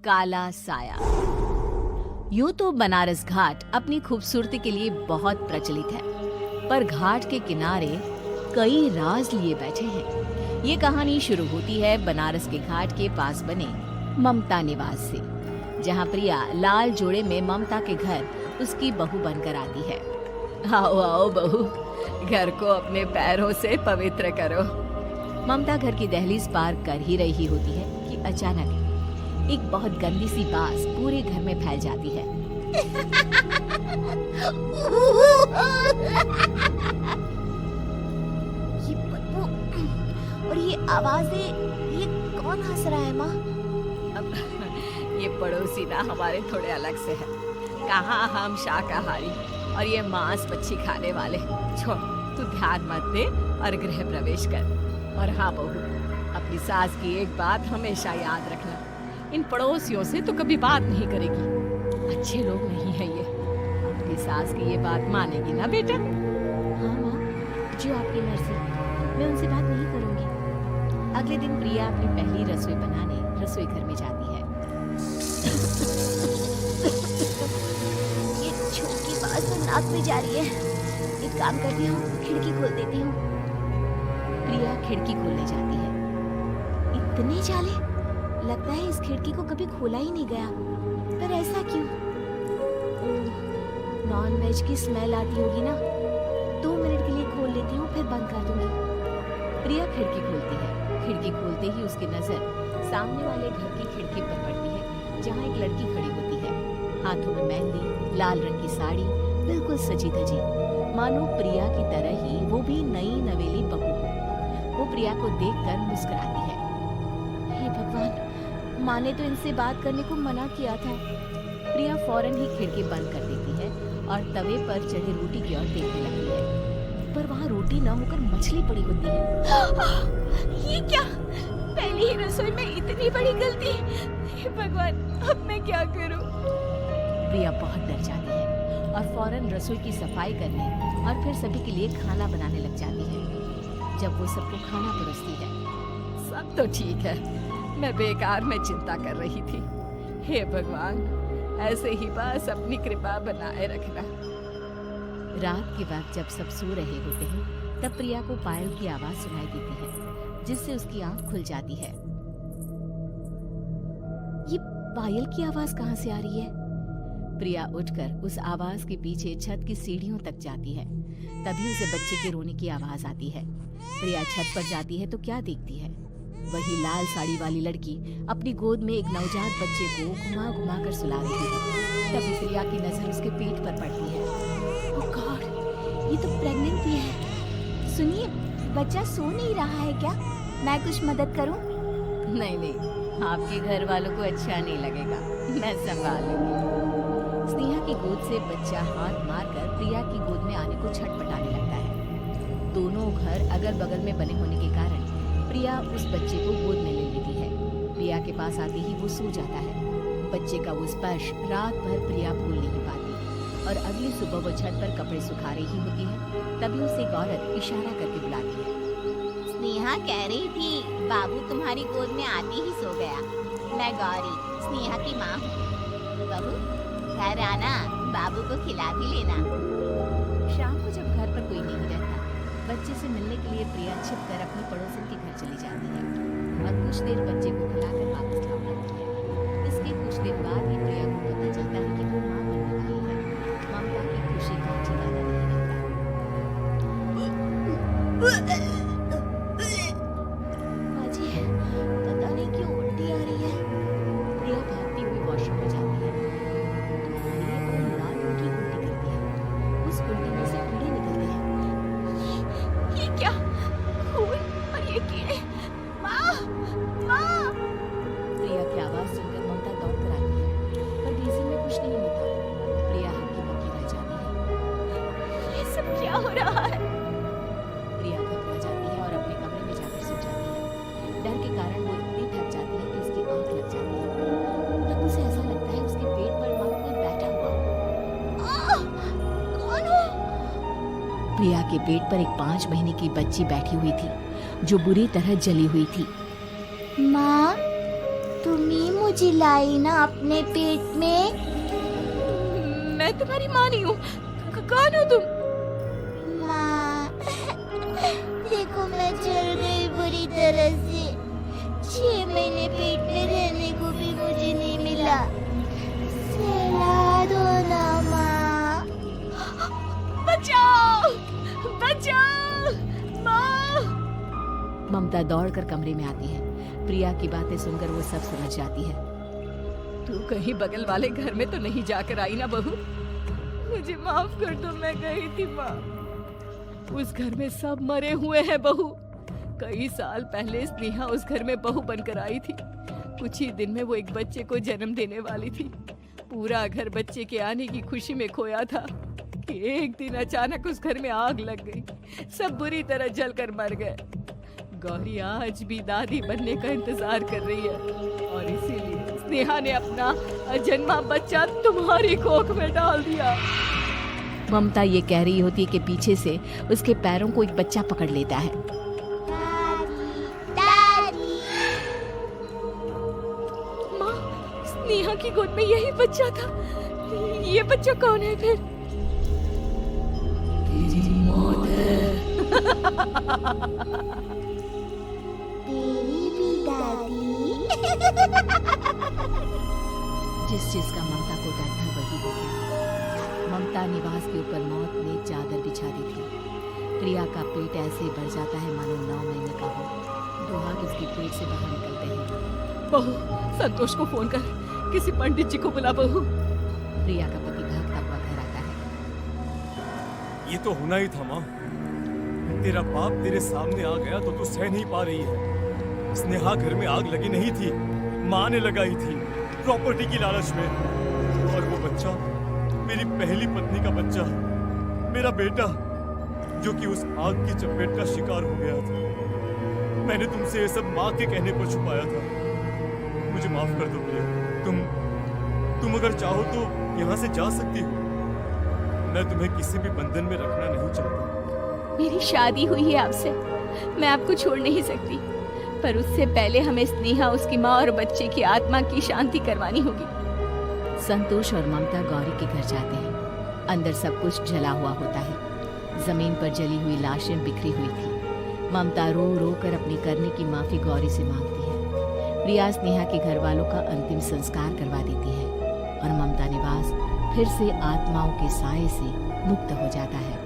काला साया। यूं तो बनारस घाट अपनी खूबसूरती के लिए बहुत प्रचलित है, पर घाट के किनारे कई राज लिए बैठे हैं। ये कहानी शुरू होती है बनारस के घाट के पास बने ममता निवास से, जहाँ प्रिया लाल जोड़े में ममता के घर उसकी बहू बनकर आती है। आओ आओ बहू, घर को अपने पैरों से पवित्र करो। ममता घर की दहलीज पार कर ही रही होती है कि अचानक एक बहुत गंदी सी बास पूरे घर में फैल जाती है। ये बदबू और ये आवाजें, ये कौन हंस रहा है माँ? ये पड़ोसी ना हमारे थोड़े अलग से है। कहाँ हम शाकाहारी और ये मांस मच्छी खाने वाले। छोड़, तू ध्यान मत दे और गृह प्रवेश कर। और हाँ बहू, अपनी सास की एक बात हमेशा याद रखना, इन पड़ोसियों से तो कभी बात नहीं करेगी। अच्छे लोग नहीं है ये। अपनी सास की ये बात मानेगी ना बेटा? हाँ माँ, जो आपकी मर्जी, मैं उनसे बात नहीं करूँगी। अगले दिन प्रिया अपनी पहली रसोई बनाने रसोई घर में जाती है। ये छोटी बात तो नाक में जा रही है। एक काम करती हूँ, खिड़की खोल देती हूँ। प्रिया खिड़की खोलने जाती है। इतने जाले, लगता है इस खिड़की को कभी खोला ही नहीं गया। पर ऐसा क्यों? नॉन वेज की स्मेल आती होगी ना। 2 मिनट के लिए खोल लेती हूँ, फिर बंद कर दूंगी। प्रिया खिड़की खोलती है। खिड़की खोलते ही उसकी नजर सामने वाले घर की खिड़की पर पड़ती है, जहाँ एक लड़की खड़ी होती है, हाथों में मेहंदी, लाल रंग की साड़ी, बिल्कुल सजी धजी, मानो प्रिया की तरह ही वो भी नई नवेली बहू हो। वो प्रिया को देखकर मुस्कुराती है। हे भगवान, माँ ने तो इनसे बात करने को मना किया था। प्रिया फौरन ही खिड़की बंद कर देती है और तवे पर चढ़ी रोटी की ओर देखने लगती है, पर वहाँ रोटी न होकर मछली पड़ी होती है। ये क्या? पहली ही रसोई में इतनी बड़ी गलती। हे भगवान, अब मैं क्या करूं? प्रिया बहुत डर जाती है और फौरन रसोई की सफाई करने और फिर सभी के लिए खाना बनाने लग जाती है। जब वो सबको खाना परोसती है, सब तो ठीक है, मैं बेकार में चिंता कर रही थी। हे भगवान, ऐसे ही बस अपनी कृपा बनाए रखना। रात के वक्त जब सब सो रहे होते हैं, तब प्रिया को पायल की आवाज सुनाई देती है, जिससे उसकी आंख खुल जाती है। ये पायल की आवाज कहाँ से आ रही है? प्रिया उठकर उस आवाज के पीछे छत की सीढ़ियों तक जाती है। तभी उसे बच्चे के रोने की आवाज आती है। प्रिया छत पर जाती है तो क्या देखती है? वही लाल साड़ी वाली लड़की अपनी गोद में एक नवजात बच्चे को घुमा घुमा कर सुला रही है। तभी प्रिया की नजर उसके पेट पर पड़ती है। ओह गॉड, ये तो प्रेग्नेंट भी है। सुनिए, बच्चा सो नहीं रहा है क्या? मैं कुछ मदद करूं? नहीं नहीं, आपके घर वालों को अच्छा नहीं लगेगा, मैं संभाल लूंगी। स्नेहा की गोद से बच्चा हाथ मारकर प्रिया की गोद में आने को छटपटाने लगता है। दोनों घर अगल बगल में बने होने के कारण प्रिया उस बच्चे को गोद में ले लेती है। प्रिया के पास आते ही वो सो जाता है। बच्चे का वो स्पर्श रात भर प्रिया भूल नहीं पाती और अगली सुबह वो छत पर कपड़े सुखा रही होती है। तभी उसे एक औरत इशारा करके बुलाती है। स्नेहा कह रही थी बाबू तुम्हारी गोद में आते ही सो गया। मैं गौरी, स्नेहा की माँ हूँ। बहू, घर आना, बाबू को खिला भी लेना। शाम को जब घर पर कोई नहीं रहता, बच्चे से मिलने के लिए प्रिया छिपकर अपनी पड़ोसन के घर चली जाती है और कुछ देर बच्चे को खिलाकर वापस लौट आती है। इसके कुछ दिन बाद ही प्रिया को पता चलता है कि वो माँ बनने वाली है। ममता की खुशी का ठिकाना नहीं रहता। बाजी, पता नहीं क्यों उल्टी आ रही है। प्रिया भागती हुई वॉशरूम में जाती है। तो और लाल रंग की उल्टी करती है। उस उल्टी में से कीड़े निकलते हैं। ये क्या? खून और ये कीड़े। माँ, माँ! प्रिया की आवाज सुनकर ममता दौड़ कर आती है, पर डीजल में कुछ नहीं होता। प्रिया हक्की बक्की रह जाती है। ये सब क्या हो रहा है? प्रिया घबरा जाती है और अपने कमरे में जाकर सो जाती है। डर के कारण वो इतनी थक जाती है कि उसकी आंख लग जाती है। तब उसे ऐसा लगता है उसके पेट पर मानो कोई बैठा हुआ हो। कौन हो? प्रिया के पेट पर एक 5 महीने की बच्ची बैठी हुई थी, जो बुरी तरह जली हुई थी। माँ? तुम ही मुझे लाई ना अपने पेट में। मैं तुम्हारी माँ नहीं हूँ। कौन हो तुम? माँ, देखो मैं जल गई बुरी तरह से। 6 महीने पेट में रहने को भी मुझे नहीं मिला। सहला दो ना माँ। बचाओ, बचाओ, माँ। ममता दौड़कर कमरे में आती है। प्रिया की बातें सुनकर वो सब समझ जाती है। तू कहीं बगल वाले घर में तो नहीं जाकर आई ना बहू? मुझे माफ कर दो, मैं गई थी माँ। उस घर में सब मरे हुए हैं बहू। कई साल पहले स्नेहा उस घर में बहू बनकर आई थी। कुछ ही दिन में वो एक बच्चे को जन्म देने वाली थी। पूरा घर बच्चे के आने की खुशी में खोया था कि एक दिन अचानक उस घर में आग लग गई। सब बुरी तरह जलकर मर गए। गौरी आज भी दादी बनने का इंतजार कर रही है और इसीलिए स्नेहा ने अपना अजन्मा बच्चा तुम्हारी कोख में डाल दिया। ममता ये कह रही होती है कि पीछे से उसके पैरों को एक बच्चा पकड़ लेता है। दादी, माँ, स्नेहा की गोद में यही बच्चा था। ये बच्चा कौन है फिर? तेरी मौत है। तेरी भी दादी। जिस चीज का ममता को डर था वही हो गया। ममता निवास के ऊपर मौत ने चादर बिछा दी थी। प्रिया का पेट ऐसे भर जाता है मानो 9 महीने का हो। दुहाग उसके पेट से बाहर निकलते हैं। बहू, संतोष को फोन कर, किसी पंडित जी को बुला बहू। प्रिया का पति भागता हुआ घर आता है। ये तो होना ही था माँ। तेरा बाप तेरे सामने आ गया तो तू सह नहीं पा रही है। स्नेहा घर में आग लगी नहीं थी, माँ ने लगाई थी प्रॉपर्टी की लालच में। और वो बच्चा मेरी पहली पत्नी का बच्चा, मेरा बेटा, जो कि उस आग की चपेट का शिकार हो गया था। मैंने तुमसे ये सब माँ के कहने पर छुपाया था। मुझे माफ कर दो प्रिया। तुम अगर चाहो तो यहाँ से जा सकती हो। मैं तुम्हें किसी भी बंधन में रखना नहीं चाहता। मेरी शादी हुई है आपसे, मैं आपको छोड़ नहीं सकती, पर उससे पहले हमें स्नेहा, उसकी माँ और बच्चे की आत्मा की शांति करवानी होगी। संतोष और ममता गौरी के घर जाते हैं। अंदर सब कुछ जला हुआ होता है। जमीन पर जली हुई लाशें बिखरी हुई थी। ममता रो रो कर अपनी करने की माफी गौरी से मांगती है। प्रिया स्नेहा के घर वालों का अंतिम संस्कार करवा देती है और ममता निवास फिर से आत्माओं के साए से मुक्त हो जाता है।